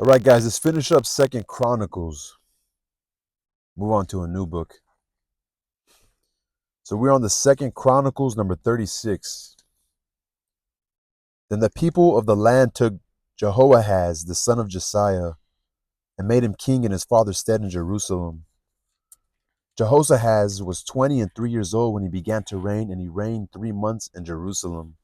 All right, guys, let's finish up Second Chronicles. Move on to a new book. So we're on the Second Chronicles, number 36. Then the people of the land took Jehoahaz, the son of Josiah, and made him king in his father's stead in Jerusalem. Jehoahaz was 23 years old when he began to reign, and he reigned 3 months in Jerusalem.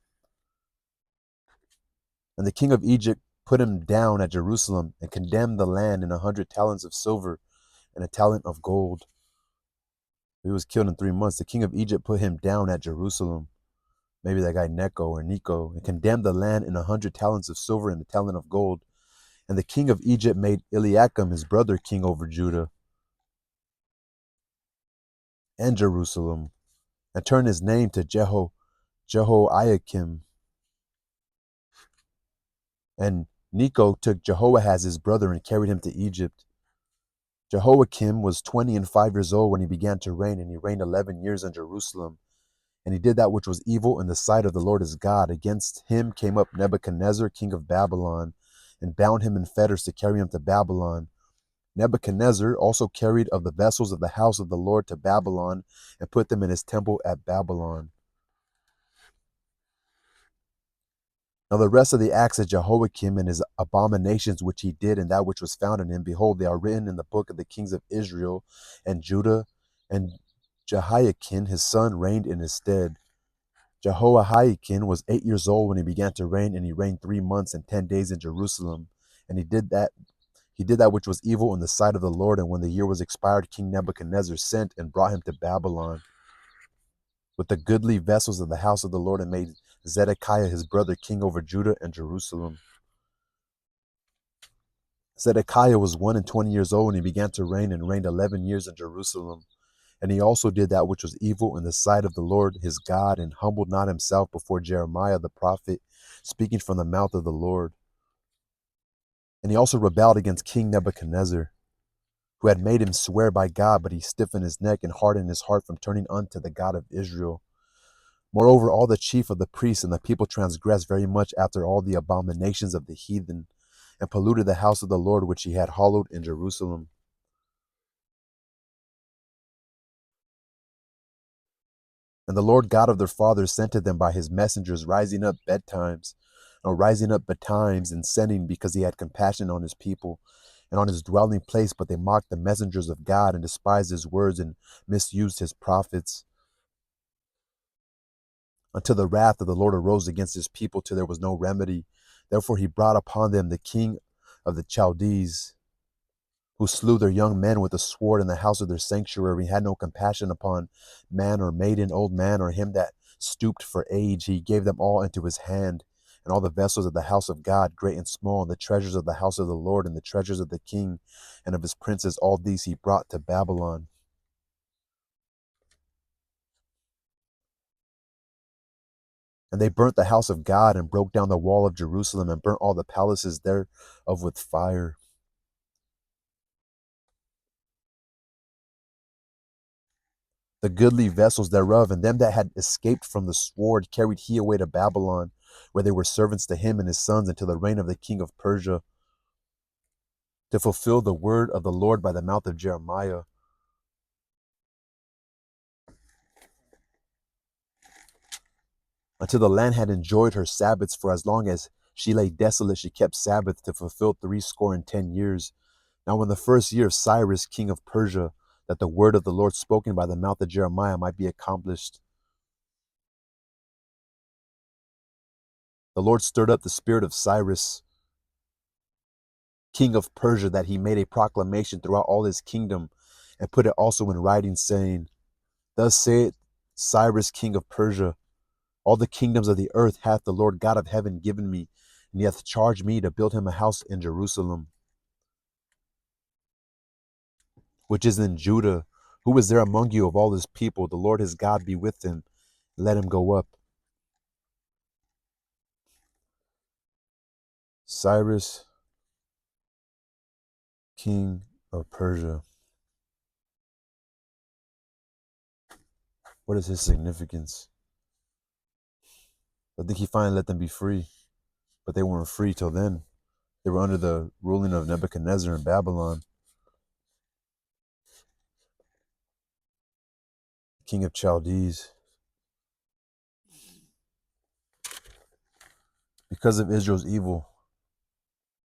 And the king of Egypt put him down at Jerusalem and condemned the land in 100 talents of silver and a talent of gold. He was killed in 3 months. The king of Egypt put him down at Jerusalem, maybe that guy Necho or Nico, and condemned the land in 100 talents of silver and a talent of gold. And the king of Egypt made Eliakim, his brother, king over Judah and Jerusalem, and turned his name to Jehoiakim. And Necho took Jehoahaz, his brother, and carried him to Egypt. Jehoiakim was 25 years old when he began to reign, and he reigned 11 years in Jerusalem. And he did that which was evil in the sight of the Lord his God. Against him came up Nebuchadnezzar, king of Babylon, and bound him in fetters to carry him to Babylon. Nebuchadnezzar also carried of the vessels of the house of the Lord to Babylon, and put them in his temple at Babylon. Now the rest of the acts of Jehoiakim and his abominations which he did, and that which was found in him, behold, they are written in the book of the kings of Israel and Judah. And Jehoiakim his son reigned in his stead. Jehoiakim was 8 years old when he began to reign, and he reigned 3 months and 10 days in Jerusalem. And he did that which was evil in the sight of the Lord. And when the year was expired, King Nebuchadnezzar sent and brought him to Babylon with the goodly vessels of the house of the Lord, and made Zedekiah his brother king over Judah and Jerusalem. Zedekiah was 120 years old when he began to reign, and reigned 11 years in Jerusalem. And he also did that which was evil in the sight of the Lord his God, and humbled not himself before Jeremiah the prophet, speaking from the mouth of the Lord. And he also rebelled against King Nebuchadnezzar, who had made him swear by God, but he stiffened his neck and hardened his heart from turning unto the God of Israel. Moreover, all the chief of the priests and the people transgressed very much after all the abominations of the heathen, and polluted the house of the Lord which he had hallowed in Jerusalem. And the Lord God of their fathers sent to them by his messengers, rising up betimes, and sending, because he had compassion on his people and on his dwelling place. But they mocked the messengers of God, and despised his words, and misused his prophets, until the wrath of the Lord arose against his people, till there was no remedy. Therefore he brought upon them the king of the Chaldees, who slew their young men with a sword in the house of their sanctuary. He had no compassion upon man or maiden, old man, or him that stooped for age. He gave them all into his hand, and all the vessels of the house of God, great and small, and the treasures of the house of the Lord, and the treasures of the king and of his princes, all these he brought to Babylon. And they burnt the house of God, and broke down the wall of Jerusalem, and burnt all the palaces thereof with fire. The goodly vessels thereof, and them that had escaped from the sword, carried he away to Babylon, where they were servants to him and his sons until the reign of the king of Persia, to fulfill the word of the Lord by the mouth of Jeremiah. Until the land had enjoyed her Sabbaths, for as long as she lay desolate, she kept Sabbath, to fulfill 70 years. Now in the first year of Cyrus, king of Persia, that the word of the Lord spoken by the mouth of Jeremiah might be accomplished, the Lord stirred up the spirit of Cyrus, king of Persia, that he made a proclamation throughout all his kingdom, and put it also in writing, saying, Thus saith Cyrus, king of Persia, all the kingdoms of the earth hath the Lord God of heaven given me, and he hath charged me to build him a house in Jerusalem, which is in Judah. Who is there among you of all his people? The Lord his God be with him, and let him go up. Cyrus, king of Persia. What is his significance? I think he finally let them be free, but they weren't free till then. They were under the ruling of Nebuchadnezzar in Babylon, king of Chaldees. Because of Israel's evil,